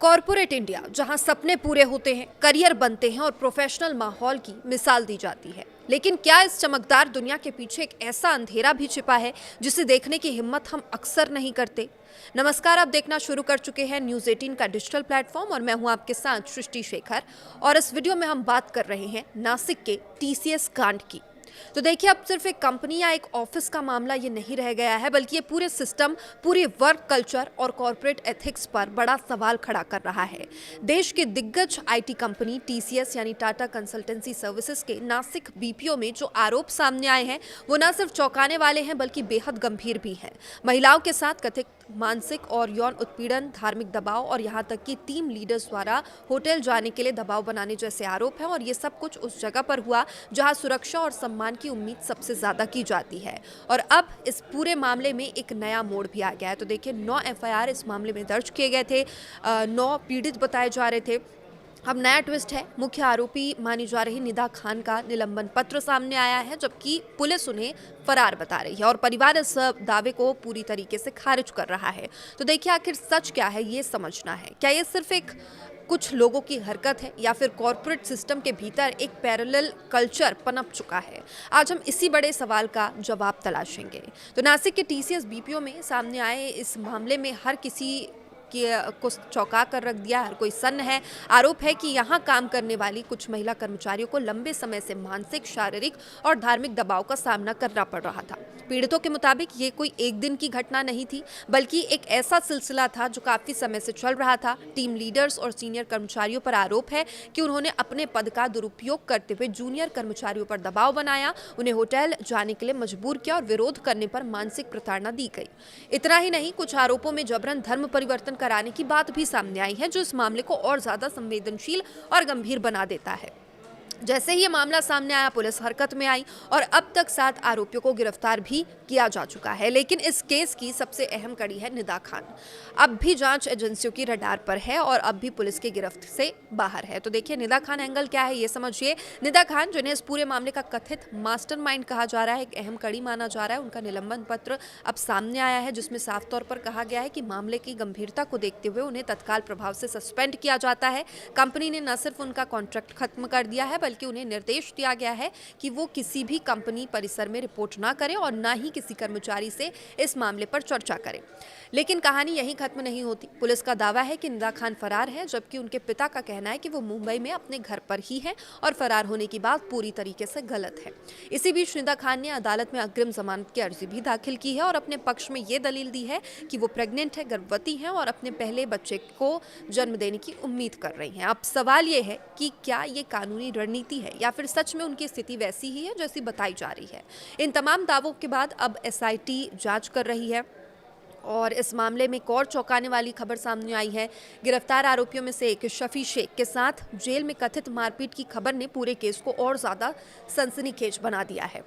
Corporate India, जहां सपने पूरे होते हैं, करियर बनते हैं और प्रोफेशनल माहौल की मिसाल दी जाती है। लेकिन क्या इस चमकदार दुनिया के पीछे एक ऐसा अंधेरा भी छिपा है जिसे देखने की हिम्मत हम अक्सर नहीं करते? नमस्कार, आप देखना शुरू कर चुके हैं न्यूज़ 18 का डिजिटल प्लेटफॉर्म और मैं हूं आपके साथ सृष्टि शेखर। और इस वीडियो में हम बात कर रहे हैं नासिक के टीसीएस कांड की। तो देखिए, अब सिर्फ एक कंपनी या एक ऑफिस का मामला ये नहीं रह गया है, बल्कि ये पूरे सिस्टम, पूरे वर्क कल्चर और कॉर्पोरेट एथिक्स पर बड़ा सवाल खड़ा कर रहा है। देश के दिग्गज आईटी कंपनी टीसीएस यानी टाटा कंसल्टेंसी सर्विसेज के नासिक बीपीओ में जो आरोप सामने आए हैं वो न सिर्फ चौंकाने वाले हैं बल्कि बेहद गंभीर भी हैं। महिलाओं के साथ कथित मानसिक और यौन उत्पीड़न, धार्मिक दबाव और यहाँ तक कि टीम लीडर्स द्वारा होटल जाने के लिए दबाव बनाने जैसे आरोप हैं। और ये सब कुछ उस जगह पर हुआ जहाँ सुरक्षा और सम्मान की उम्मीद सबसे ज्यादा की जाती है। और अब इस पूरे मामले में एक नया मोड़ भी आ गया है। तो देखिए, 9 एफआईआर इस मामले में दर्ज किए गए थे, 9 पीड़ित बताए जा रहे थे। अब नया ट्विस्ट है, मुख्य आरोपी मानी जा रही निदा खान का निलंबन पत्र सामने आया है, जबकि पुलिस उन्हें फरार बता रही है और परिवार इस दावे को पूरी तरीके से खारिज कर रहा है। तो देखिए, आखिर सच क्या है ये समझना है। क्या ये सिर्फ एक कुछ लोगों की हरकत है या फिर कॉर्पोरेट सिस्टम के भीतर एक पैरेलल कल्चर पनप चुका है? आज हम इसी बड़े सवाल का जवाब तलाशेंगे। तो नासिक के टीसीएस बीपीओ में सामने आए इस मामले में हर किसी को चौंका कर रख दिया, हर कोई सन्न है। आरोप है कि यहाँ काम करने वाली कुछ महिला कर्मचारियों को लंबे समय से मानसिक, शारीरिक और धार्मिक दबाव का सामना करना पड़ रहा था। पीड़ितों के मुताबिक ये कोई एक दिन की घटना नहीं थी, बल्कि एक ऐसा सिलसिला था जो काफी समय से चल रहा था। टीम लीडर्स और सीनियर कर्मचारियों पर आरोप है कि उन्होंने अपने पद का दुरुपयोग करते हुए जूनियर कर्मचारियों पर दबाव बनाया, उन्हें होटल जाने के लिए मजबूर किया और विरोध करने पर मानसिक प्रताड़ना दी गई। इतना ही नहीं, कुछ आरोपों में जबरन धर्म परिवर्तन कराने की बात भी सामने आई है, जो इस मामले को और ज्यादा संवेदनशील और गंभीर बना देता है। जैसे ही ये मामला सामने आया, पुलिस हरकत में आई और अब तक 7 आरोपियों को गिरफ्तार भी किया जा चुका है। लेकिन इस केस की सबसे अहम कड़ी है निदा खान। अब भी जांच एजेंसियों की रडार पर है और अब भी पुलिस की गिरफ्त से बाहर है। तो देखिए, निदा खान एंगल क्या है ये समझिए। निदा खान, जिन्हें इस पूरे मामले का कथित मास्टरमाइंड कहा जा रहा है, एक अहम कड़ी माना जा रहा है, उनका निलंबन पत्र अब सामने आया है, जिसमें साफ तौर पर कहा गया है कि मामले की गंभीरता को देखते हुए उन्हें तत्काल प्रभाव से सस्पेंड किया जाता है। कंपनी ने न सिर्फ उनका कॉन्ट्रैक्ट खत्म कर दिया है, बल्कि उन्हें निर्देश दिया गया है कि वो किसी भी कंपनी परिसर में रिपोर्ट ना करें और ना ही किसी कर्मचारी से इस मामले पर चर्चा करें। लेकिन कहानी यहीं खत्म नहीं होती। पुलिस का दावा है कि निदा खान फरार है, जबकि उनके पिता का कहना है कि वो मुंबई में अपने घर पर ही है और फरार होने की बात पूरी तरीके से गलत है। इसी बीच निदा खान ने अदालत में अग्रिम जमानत की अर्जी भी दाखिल की है और अपने पक्ष में ये दलील दी है कि वो प्रेग्नेंट है, गर्भवती है और अपने पहले बच्चे को जन्म देने की उम्मीद कर रही हैं। अब सवाल ये है कि क्या ये कानूनी रणनीति है या फिर सच में उनकी स्थिति वैसी ही है जैसी बताई जा रही है। इन तमाम दावों के बाद अब एसआईटी जांच कर रही है और इस मामले में एक और चौंकाने वाली खबर सामने आई है। गिरफ्तार आरोपियों में से एक शफी शेख के साथ जेल में कथित मारपीट की खबर ने पूरे केस को और ज्यादा सनसनीखेज बना दिया है।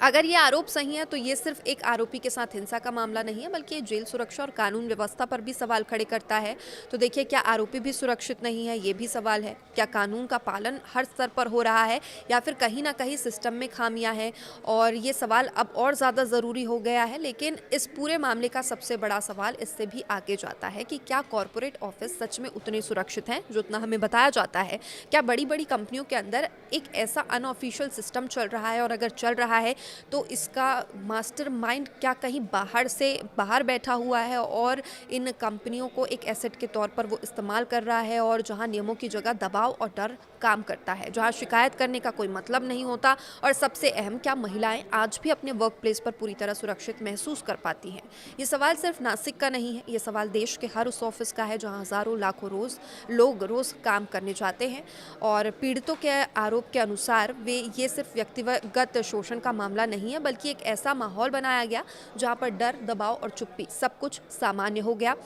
अगर ये आरोप सही है तो ये सिर्फ एक आरोपी के साथ हिंसा का मामला नहीं है, बल्कि ये जेल सुरक्षा और कानून व्यवस्था पर भी सवाल खड़े करता है। तो देखिए, क्या आरोपी भी सुरक्षित नहीं है, ये भी सवाल है। क्या कानून का पालन हर स्तर पर हो रहा है या फिर कहीं ना कहीं सिस्टम में खामियां हैं? और ये सवाल अब और ज़्यादा ज़रूरी हो गया है। लेकिन इस पूरे मामले का सबसे बड़ा सवाल इससे भी आगे जाता है कि क्या कॉर्पोरेट ऑफिस सच में उतने सुरक्षित हैं जो उतना हमें बताया जाता है? क्या बड़ी बड़ी कंपनियों के अंदर एक ऐसा अनऑफिशियल सिस्टम चल रहा है, और अगर चल रहा है तो इसका मास्टरमाइंड क्या कहीं बाहर बैठा हुआ है और इन कंपनियों को एक एसेट के तौर पर वो इस्तेमाल कर रहा है? और जहां नियमों की जगह दबाव और डर काम करता है, जहां शिकायत करने का कोई मतलब नहीं होता, और सबसे अहम, क्या महिलाएं आज भी अपने वर्क प्लेस पर पूरी तरह सुरक्षित महसूस कर पाती हैं? ये सवाल सिर्फ नासिक का नहीं है, ये सवाल देश के हर उस ऑफिस का है जहां हजारों लाखों लोग रोज काम करने जाते हैं। और पीड़ितों के आरोप के अनुसार ये सिर्फ व्यक्तिगत शोषण का मामला नहीं है, बल्कि एक ऐसा माहौल बनाया गया जहां पर डर, दबाव और चुप्पी सब कुछ सामान्य हो गया।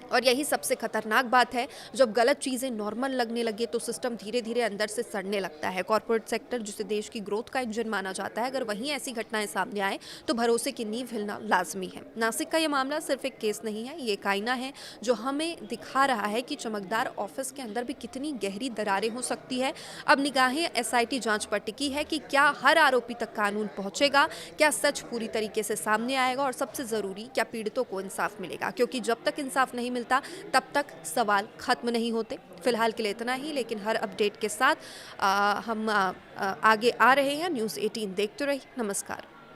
और यही सबसे खतरनाक बात है, जब गलत चीज़ें नॉर्मल लगने लगे तो सिस्टम धीरे धीरे अंदर से सड़ने लगता है। कॉर्पोरेट सेक्टर, जिसे देश की ग्रोथ का इंजन माना जाता है, अगर वहीं ऐसी घटनाएं सामने आए तो भरोसे की नींव हिलना लाजमी है। नासिक का ये मामला सिर्फ एक केस नहीं है, ये एक आईना है जो हमें दिखा रहा है कि चमकदार ऑफिस के अंदर भी कितनी गहरी दरारें हो सकती है। अब निगाहें एसआईटी जांच पर टिकी है कि क्या हर आरोपी तक कानून पहुंचेगा, क्या सच पूरी तरीके से सामने आएगा, और सबसे जरूरी, क्या पीड़ितों को इंसाफ मिलेगा? क्योंकि जब तक इंसाफ नहीं मिलता मिलता, तब तक सवाल खत्म नहीं होते। फिलहाल के लिए इतना ही, लेकिन हर अपडेट के साथ हम आगे आ रहे हैं। न्यूज़ 18 देखते रहिए। नमस्कार।